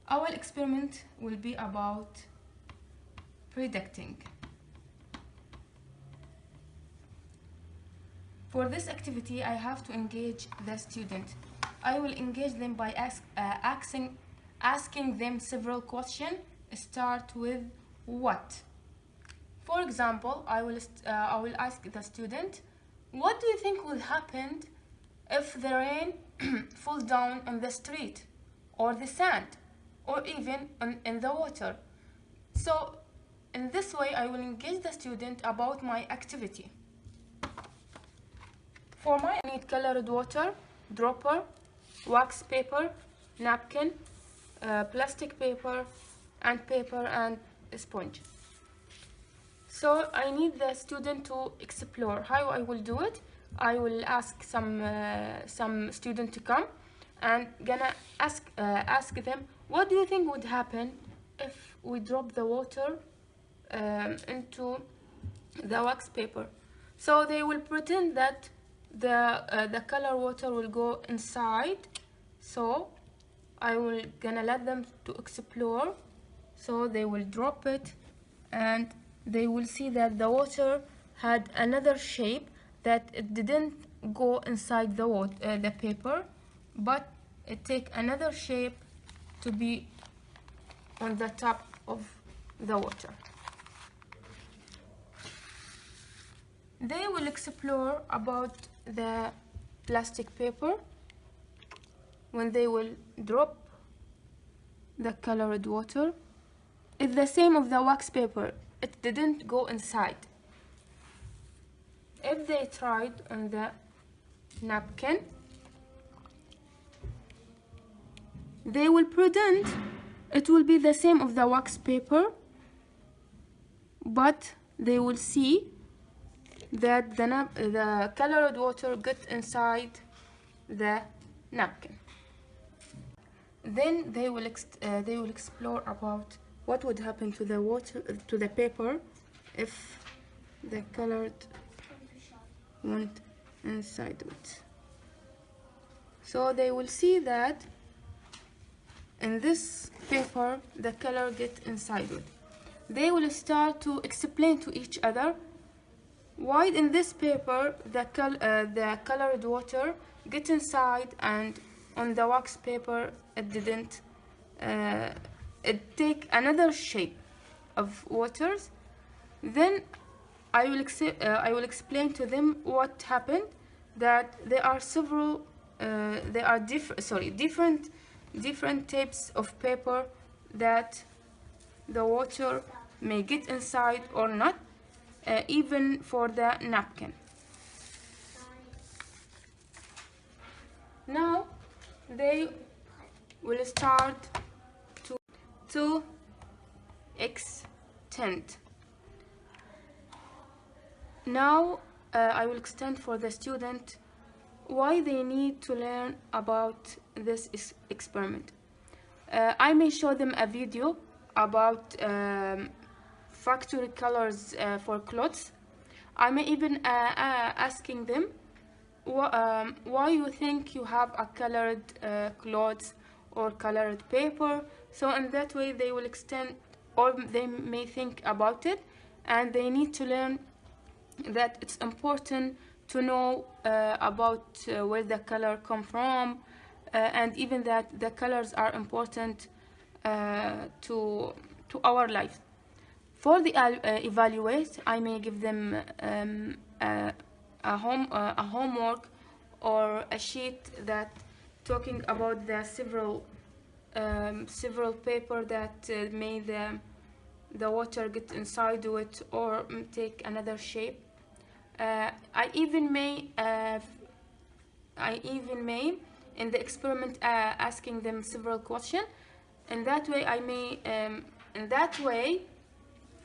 Our experiment will be about predicting. For this activity, I have to engage the student. I will engage them by asking them several questions. Start with what? For example, I will ask the student, what do you think will happen if the rain falls down on the street, or the sand, or even in the water? So in this way, I will engage the student about my activity. For mine, I need colored water, dropper, wax paper, napkin, plastic paper, and a sponge. So I need the student to explore. How I will do it? I will ask some student to come, and gonna ask them, what do you think would happen if we drop the water into the wax paper? So they will pretend that the color water will go inside. So I will gonna let them to explore. So they will drop it, and they will see that the water had another shape, that it didn't go inside the paper, but it take another shape to be on the top of the water. They will explore about the plastic paper. When they will drop the colored water, it's the same of the wax paper. It didn't go inside. If they tried on the napkin, they will pretend it will be the same of the wax paper, but they will see that the colored water got inside the napkin. Then they will explore about what would happen to the paper if the colored went inside it. So they will see that in this paper the color get inside it. They will start to explain to each other why in this paper the colored water get inside, and on the wax paper it didn't. It take another shape of waters. Then I will explain to them what happened, that there are different types of paper that the water may get inside or not, even for the napkin. Now they will start to extend. Now I will extend for the student why they need to learn about this experiment. I may show them a video about factory colors for clothes. I may even asking them why you think you have a colored clothes or colored paper. So in that way they will extend, or they may think about it, and they need to learn that it's important to know about where the color come from, and even that the colors are important to our life. For the evaluate, I may give them a homework or a sheet that talking about the several paper that may the water get inside it or take another shape. I even may in the experiment asking them several questions. In that way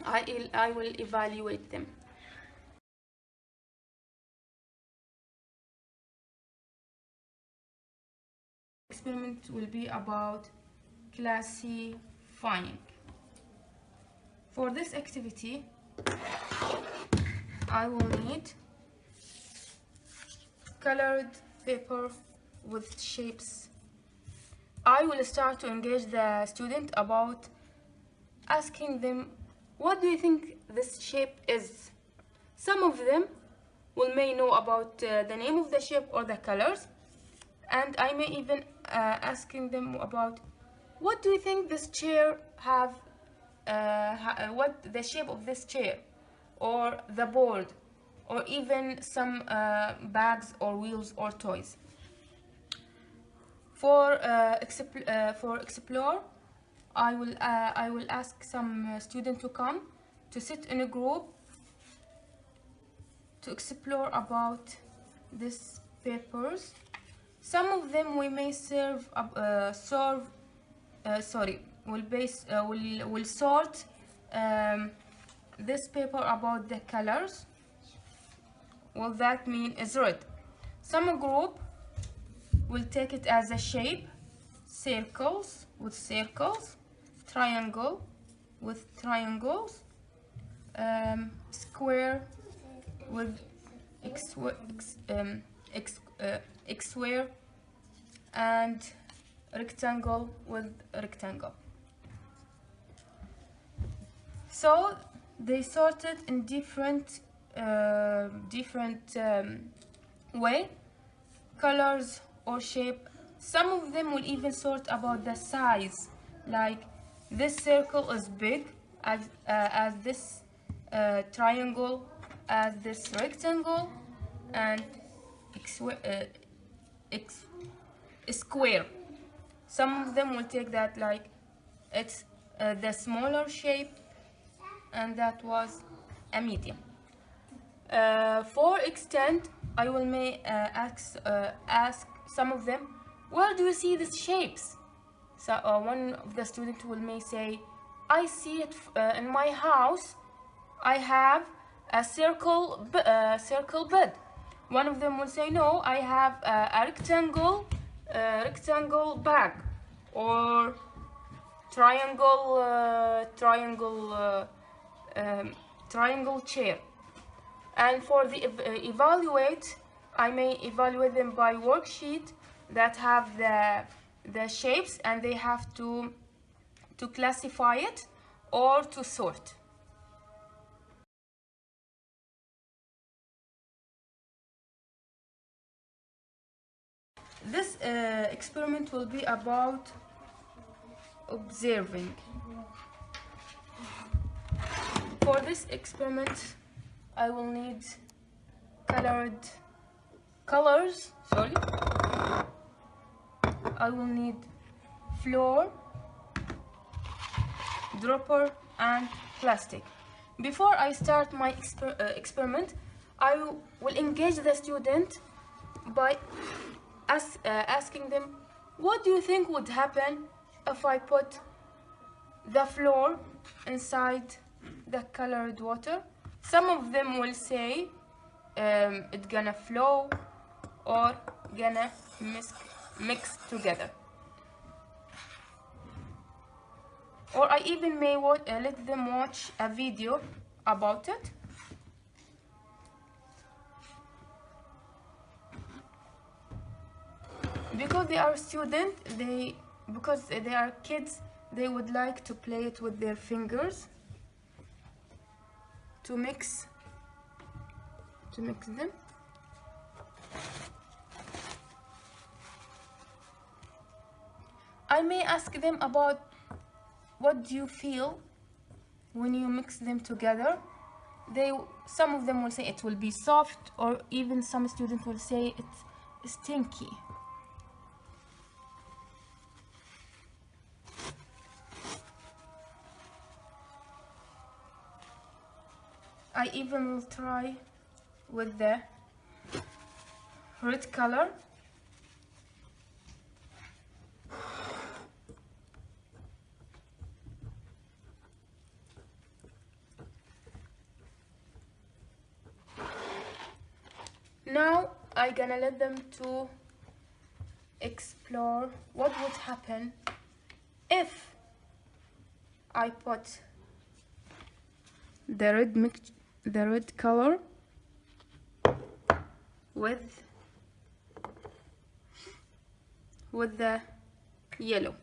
I will evaluate them. Experiment will be about classifying. For this activity, I will need colored paper with shapes, I will start to engage the student about asking them, what do you think this shape is? Some of them may know about the name of the shape or the colors, and I may even asking them about, what do you think this chair have, what the shape of this chair, or the board, or even some bags or wheels or toys. For explore, I will ask some student to come to sit in a group to explore about these papers. Some of them we may will sort this paper about the colors. What that mean is red. Some group will take it as a shape, circles with circles, triangle with triangles, square with x square, and rectangle with rectangle. So they sorted in different way, colors or shape. Some of them will even sort about the size, like this circle is big as this triangle, as this rectangle, and square. Some of them will take that like it's the smaller shape, and that was a medium. For extent, I will ask some of them, where do you see these shapes? So one of the students may say, I see it in my house. I have a circle bed. One of them will say, no, I have a rectangle bag, or triangle chair. And for the evaluate, I may evaluate them by worksheet that have the shapes, and they have to classify it or to sort. This experiment will be about observing. For this experiment, I will need colors. I will need floor, dropper, and plastic. Before I start my experiment, I will engage the student by asking them, what do you think would happen if I put the floor inside the colored water? Some of them will say it's gonna flow or gonna mix together. Or I even may let them watch a video about it. Because they are students, because they are kids, they would like to play it with their fingers to mix them. I may ask them about, what do you feel when you mix them together? Some of them will say it will be soft, or even some students will say it's stinky. I even will try with the red color. Now I'm gonna let them to explore what would happen if I put the red color with the yellow.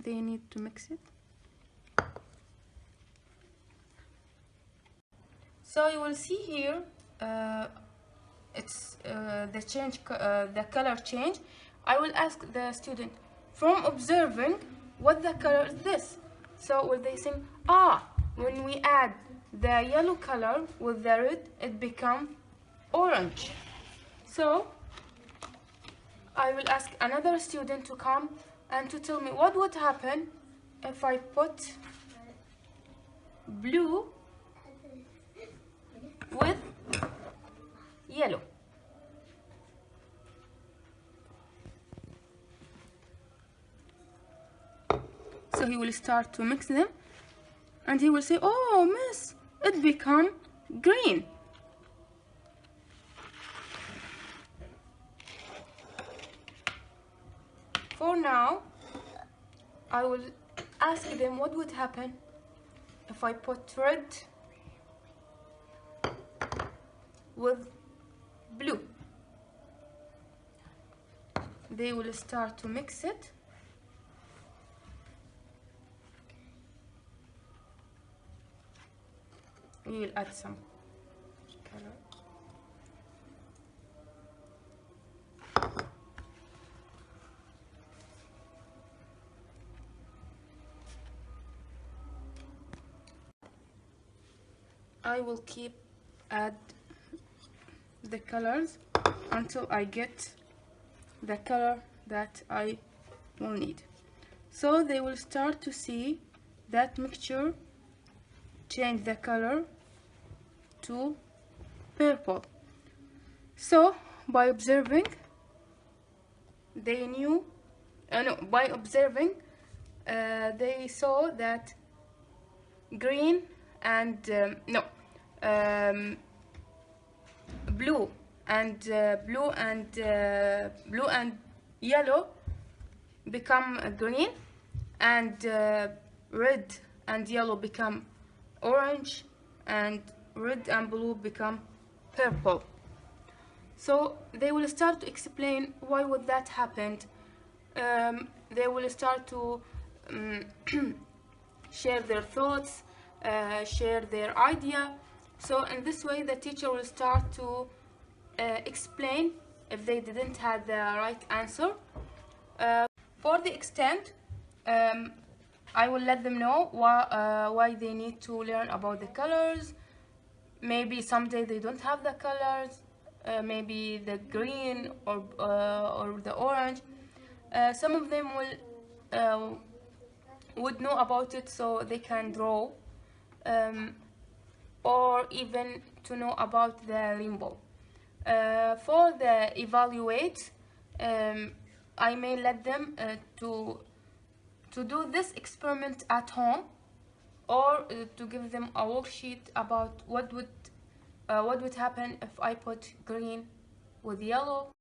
They need to mix it. So you will see here it's the color change. I will ask the student, from observing, what the color is this? So will they think, when we add the yellow color with the red, it becomes orange. So I will ask another student to come and to tell me what would happen if I put blue with yellow. So he will start to mix them and he will say, oh miss, it become green. For now, I will ask them what would happen if I put red with blue. They will start to mix it. We will add some color. I will keep add the colors until I get the color that I will need. So they will start to see that mixture change the color to purple. So by observing, they knew, by observing, they saw that green and blue and yellow become green, and red and yellow become orange, and red and blue become purple. So they will start to explain why would that happen. They will start to share their thoughts, share their idea. So in this way the teacher will start to explain if they didn't have the right answer. For the extent, I will let them know why they need to learn about the colors. Maybe someday they don't have the colors, maybe the green or the orange. Some of them would know about it, so they can draw, or even to know about the rainbow. For the evaluate, I may let them to do this experiment at home, or to give them a worksheet about what would happen if I put green with yellow,